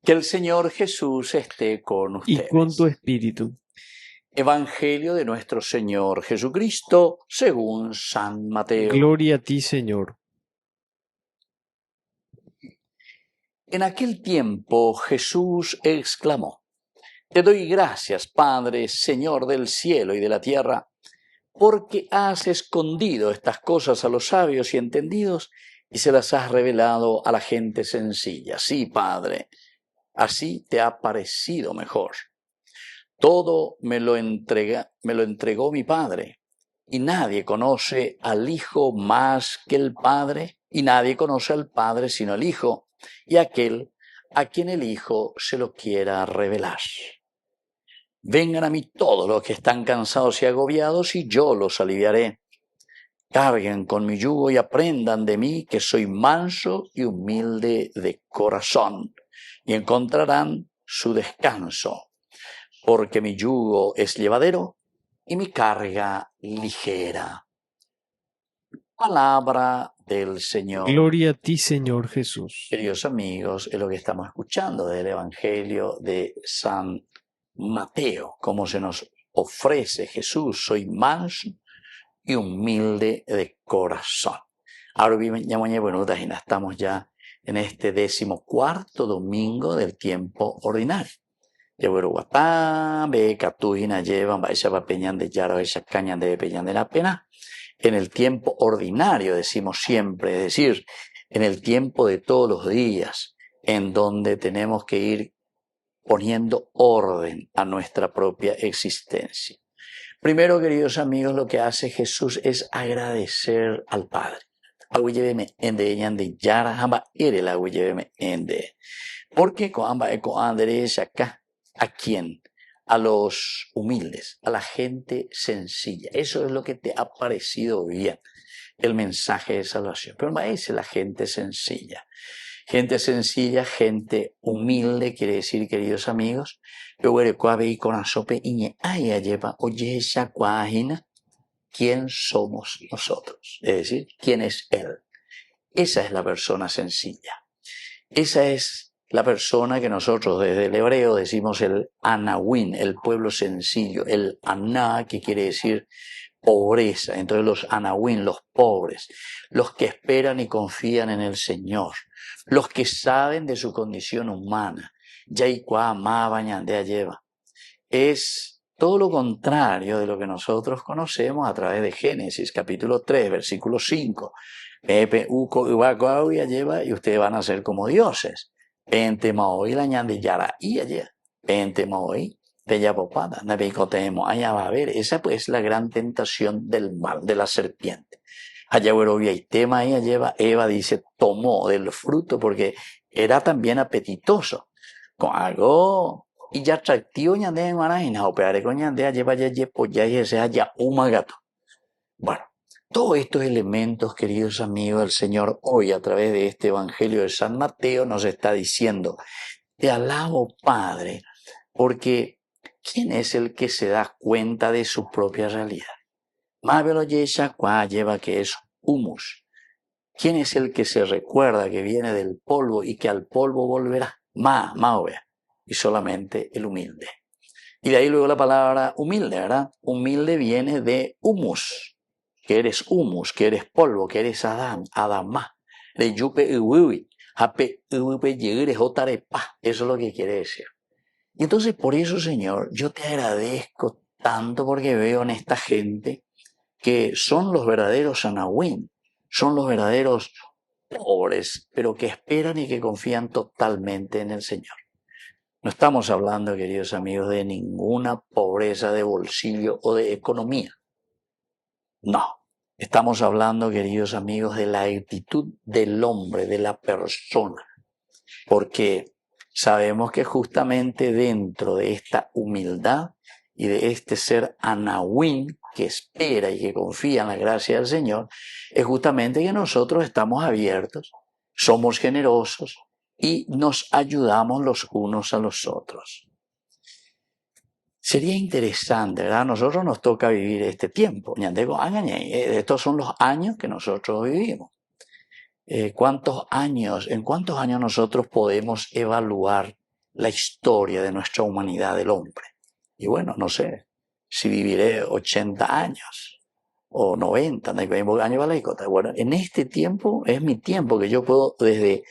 Que el Señor Jesús esté con y con tu ustedes. espíritu. Evangelio de nuestro Señor Jesucristo según San Mateo. Gloria a ti, Señor. En aquel tiempo Jesús exclamó: Te doy gracias, Padre, Señor del cielo y de la tierra, porque has escondido estas cosas a los sabios y entendidos y se las has revelado a la gente sencilla. Sí, Padre, así te ha parecido mejor. Todo me lo entregó mi Padre, y nadie conoce al Hijo más que el Padre, y nadie conoce al Padre sino el Hijo, y aquel a quien el Hijo se lo quiera revelar. Vengan a mí todos los que están cansados y agobiados, y yo los aliviaré. Carguen con mi yugo y aprendan de mí, que soy manso y humilde de corazón, y encontrarán su descanso, porque mi yugo es llevadero y mi carga ligera. Palabra del Señor. Gloria a ti, Señor Jesús. Queridos amigos, es lo que estamos escuchando del Evangelio de San Mateo, cómo se nos ofrece Jesús: soy manso y humilde de corazón. Ahora estamos ya en este 14º domingo del tiempo ordinario. En el tiempo ordinario, decimos siempre, es decir, en el tiempo de todos los días, en donde tenemos que ir poniendo orden a nuestra propia existencia. Primero, queridos amigos, lo que hace Jesús es agradecer al Padre. Porque ¿a quién? A los humildes, a la gente sencilla. Eso es lo que te ha parecido bien, el mensaje de salvación. Pero es la gente sencilla. Gente sencilla, gente humilde, quiere decir, queridos amigos, ¿quién somos nosotros? Es decir, ¿quién es Él? Esa es la persona sencilla. Esa es la persona que nosotros desde el hebreo decimos el Anawin, el pueblo sencillo, el Aná, que quiere decir pobreza. Entonces los Anawin, los pobres, los que esperan y confían en el Señor, los que saben de su condición humana. Es todo lo contrario de lo que nosotros conocemos a través de Génesis, capítulo 3, versículo 5. Y ustedes van a ser como dioses. Esa pues la gran tentación del mal, de la serpiente. Eva dice, tomó del fruto porque era también apetitoso. Con algo y ya atractivo ñande marajina operare con ñande lleva ya ese ya gato. Bueno, todos estos elementos, queridos amigos, el Señor hoy a través de este Evangelio de San Mateo nos está diciendo: te alabo, Padre, porque ¿quién es el que se da cuenta de su propia realidad? Lleva que es humus. ¿Quién es el que se recuerda que viene del polvo y que al polvo volverá? Y solamente el humilde. Y de ahí luego la palabra humilde, ¿verdad? Humilde viene de humus, que eres humus, que eres polvo, que eres Adamá. De yupe uwi, hape uwi yegre jotarepa. Eso es lo que quiere decir. Y entonces por eso, Señor, yo te agradezco tanto, porque veo en esta gente que son los verdaderos anahuim, son los verdaderos pobres, pero que esperan y que confían totalmente en el Señor. No estamos hablando, queridos amigos, de ninguna pobreza de bolsillo o de economía. No. Estamos hablando, queridos amigos, de la actitud del hombre, de la persona. Porque sabemos que justamente dentro de esta humildad y de este ser anahuim que espera y que confía en la gracia del Señor, es justamente que nosotros estamos abiertos, somos generosos y nos ayudamos los unos a los otros. Sería interesante, ¿verdad? A nosotros nos toca vivir este tiempo. Estos son los años que nosotros vivimos. ¿En cuántos años nosotros podemos evaluar la historia de nuestra humanidad del hombre. Y bueno, no sé si viviré 80 años o 90, bueno, en este tiempo es mi tiempo que yo puedo, desde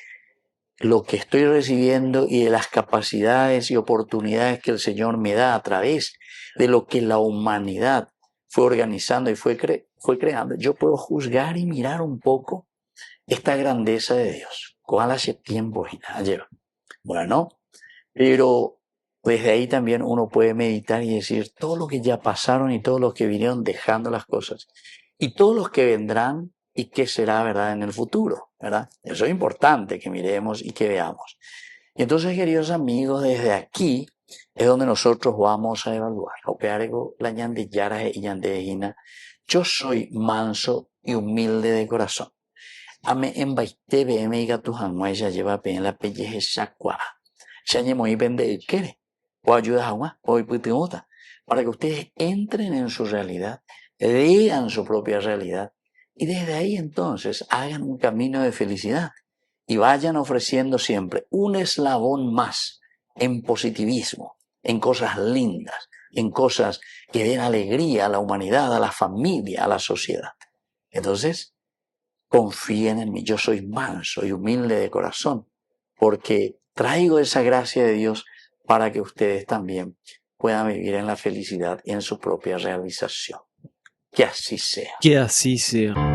lo que estoy recibiendo y de las capacidades y oportunidades que el Señor me da a través de lo que la humanidad fue organizando y fue creando, yo puedo juzgar y mirar un poco esta grandeza de Dios. ¿Cuál hace tiempo lleva? Bueno, pero desde ahí también uno puede meditar y decir todo lo que ya pasaron y todos los que vinieron dejando las cosas y todos los que vendrán y qué será, ¿verdad?, en el futuro, ¿verdad? Eso es importante que miremos y que veamos. Y entonces, queridos amigos, desde aquí es donde nosotros vamos a evaluar. Yo soy manso y humilde de corazón. Ame embaite me diga tu ya lleva en la pelleje sacua. Muy vende quiere. O ayuda a o putimota. Para que ustedes entren en su realidad, vean su propia realidad y desde ahí entonces hagan un camino de felicidad y vayan ofreciendo siempre un eslabón más en positivismo, en cosas lindas, en cosas que den alegría a la humanidad, a la familia, a la sociedad. Entonces, confíen en mí, yo soy manso y humilde de corazón, porque traigo esa gracia de Dios para que ustedes también puedan vivir en la felicidad y en su propia realización. Que así sea. Que así sea.